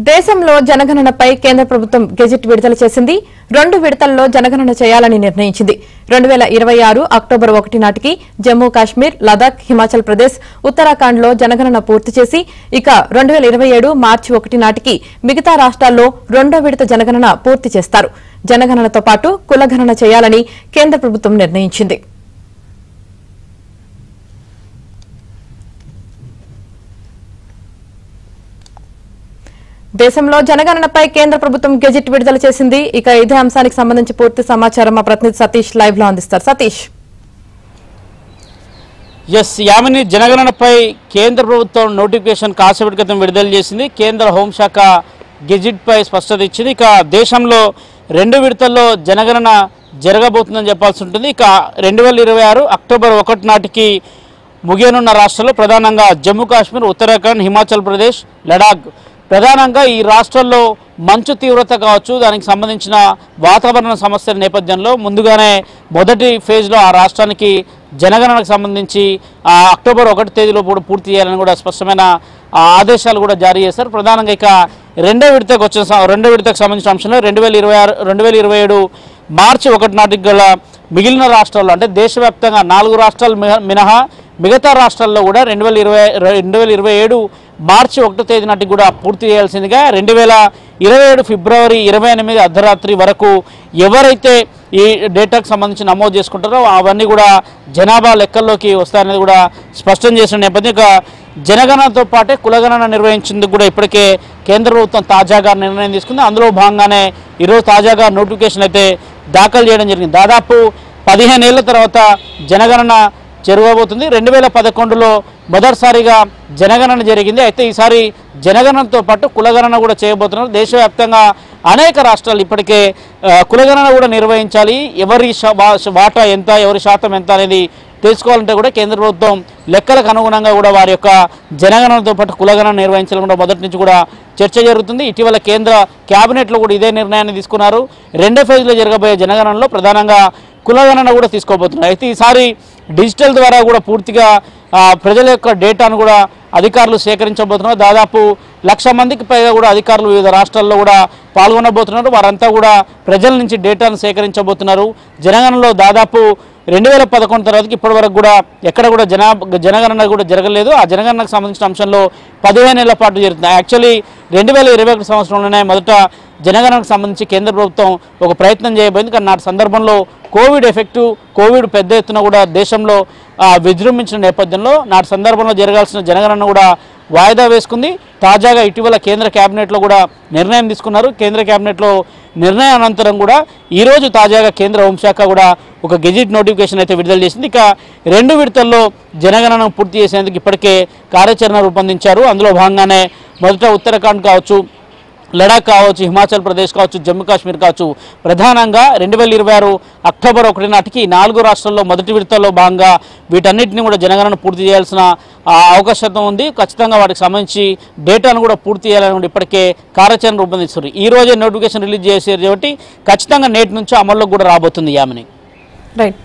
దేశంలో జనగణనపై కేంద్ర ప్రభుత్వం గెజిట్ విడుదల చేసింది. 2 విడతల్లో జనగణన చేయాలని నిర్ణయించింది. 2026 అక్టోబర్ 1 నాటికి జమ్మూ కాశ్మీర్, లదాఖ్, హిమాచల్ ప్రదేశ్, ఉత్తరాఖండ్లో జనగణన పూర్తి చేసి ఇక 2027 మార్చి 1 నాటికి మిగతా రాష్ట్రాల్లో 2వ విడత జనగణన పూర్తి చేస్తారు. జనగణనతో పాటు కులగణన చేయాలని కేంద్ర ప్రభుత్వం నిర్ణయించింది. దేశంలో జనగణనపై కేంద్ర ప్రభుత్వం గెజిట్ విడుదల చేసింది. ఇక ఇదే అంశానికి సంబంధించి పూర్తి సమాచారం మా ప్రతినిధి సతీష్ లైవ్ లో అందిస్తారు. సతీష్, యామిని, జనగణనపై కేంద్ర ప్రభుత్వం నోటిఫికేషన్ కాసేపటి క్రితం విడుదల చేసింది. కేంద్ర హోంశాఖ గెజిట్ పై స్పష్టత ఇచ్చింది. ఇక దేశంలో 2 విడతల్లో జనగణన జరగబోతుందని చెప్పాల్సి ఉంటుంది. ఇక 2026 అక్టోబర్ 1 నాటికి ముగియనున్న రాష్ట్రాల్లో ప్రధానంగా జమ్మూ కాశ్మీర్, ఉత్తరాఖండ్, హిమాచల్ ప్రదేశ్, లడాక్ ప్రధానంగా ఈ రాష్ట్రాల్లో మంచు తీవ్రత కావచ్చు, దానికి సంబంధించిన వాతావరణ సమస్యల నేపథ్యంలో ముందుగానే మొదటి ఫేజ్లో ఆ రాష్ట్రానికి జనగణనకు సంబంధించి అక్టోబర్ 1 తేదీలో కూడా పూర్తి చేయాలని కూడా స్పష్టమైన ఆదేశాలు కూడా జారీ చేశారు. ప్రధానంగా ఇక 2వ విడతకు సంబంధించిన అంశంలో 2027 మార్చి 1 నాటికి గల మిగిలిన రాష్ట్రాల్లో అంటే దేశవ్యాప్తంగా 4 రాష్ట్రాలు మినహా మిగతా రాష్ట్రాల్లో కూడా 2027 మార్చి 1 తేదీ నాటికి కూడా పూర్తి చేయాల్సిందిగా 2027 ఫిబ్రవరి 28 అర్ధరాత్రి వరకు ఎవరైతే ఈ డేటాకు సంబంధించి నమోదు చేసుకుంటారో అవన్నీ కూడా జనాభా లెక్కల్లోకి వస్తాయనేది కూడా స్పష్టం చేసిన నేపథ్యం. ఇక జనగణనతో పాటే కులగణన నిర్వహించేందుకు కూడా ఇప్పటికే కేంద్ర ప్రభుత్వం తాజాగా నిర్ణయం తీసుకుంది. అందులో భాగంగానే ఈరోజు తాజాగా నోటిఫికేషన్ అయితే దాఖలు చేయడం జరిగింది. దాదాపు 15 ఏళ్ల తర్వాత జనగణన జరగబోతుంది. 2011లో మొదటిసారిగా జనగణన జరిగింది. అయితే ఈసారి జనగణనతో పాటు కులగణన కూడా చేయబోతున్నారు. దేశవ్యాప్తంగా అనేక రాష్ట్రాలు ఇప్పటికే కులగణన కూడా నిర్వహించాలి. ఎవరి వాటా ఎంత, ఎవరి శాతం ఎంత అనేది తెలుసుకోవాలంటే కూడా కేంద్ర ప్రభుత్వం లెక్కలకు అనుగుణంగా కూడా వారి యొక్క జనగణనతో పాటు కులగణన నిర్వహించాలని కూడా మొదటి నుంచి కూడా చర్చ జరుగుతుంది. ఇటీవల కేంద్ర కేబినెట్లో కూడా ఇదే నిర్ణయాన్ని తీసుకున్నారు. 2వ ఫేజ్లో జరగబోయే జనగణనలో ప్రధానంగా కులగణన కూడా తీసుకోబోతున్నారు. అయితే ఈసారి డిజిటల్ ద్వారా కూడా పూర్తిగా ప్రజల యొక్క డేటాను కూడా అధికారులు సేకరించబోతున్నారు. దాదాపు 1,00,000 మందికి పైగా కూడా అధికారులు వివిధ రాష్ట్రాల్లో కూడా పాల్గొనబోతున్నారు. వారంతా కూడా ప్రజల నుంచి డేటాను సేకరించబోతున్నారు. జనగణనలో దాదాపు 2011 తర్వాతకి ఇప్పటి వరకు కూడా ఎక్కడ కూడా జనగణన కూడా జరగలేదు. ఆ జనగణనకు సంబంధించిన అంశంలో 15 ఏళ్ల పాటు జరుగుతుంది. యాక్చువల్లీ 2021 సంవత్సరంలోనే మొదట జనగణనకు సంబంధించి కేంద్ర ప్రభుత్వం ఒక ప్రయత్నం చేయబోయింది. కానీ నాటి సందర్భంలో కోవిడ్ పెద్ద ఎత్తున కూడా దేశంలో విజృంభించిన నేపథ్యంలో నాటి సందర్భంలో జరగాల్సిన జనగణన కూడా వాయిదా వేసుకుంది. తాజాగా ఇటీవల కేంద్ర కేబినెట్లో కూడా నిర్ణయం తీసుకున్నారు. కేంద్ర కేబినెట్లో నిర్ణయం అనంతరం కూడా ఈరోజు తాజాగా కేంద్ర హోంశాఖ కూడా ఒక గెజిట్ నోటిఫికేషన్ అయితే విడుదల చేసింది. ఇక 2 విడతల్లో జనగణన పూర్తి చేసేందుకు ఇప్పటికే కార్యాచరణ రూపొందించారు. అందులో భాగంగానే మొదట ఉత్తరాఖండ్ కావచ్చు, లడాక్ కావచ్చు, హిమాచల్ ప్రదేశ్ కావచ్చు, జమ్మూ కాశ్మీర్ కావచ్చు ప్రధానంగా 2026 అక్టోబర్ 1 నాటికి 4 రాష్ట్రాల్లో మొదటి విడతల్లో భాగంగా వీటన్నిటిని కూడా జనగణన పూర్తి చేయాల్సిన అవకాశం ఉంది. ఖచ్చితంగా వాటికి సంబంధించి డేటాను కూడా పూర్తి చేయాలని కూడా ఇప్పటికే కార్యాచరణ రూపొందిస్తారు. ఈ రోజే నోటిఫికేషన్ రిలీజ్ చేశారు కాబట్టి ఖచ్చితంగా నేటి నుంచి అమల్లోకి కూడా రాబోతుంది. యామిని, రైట్.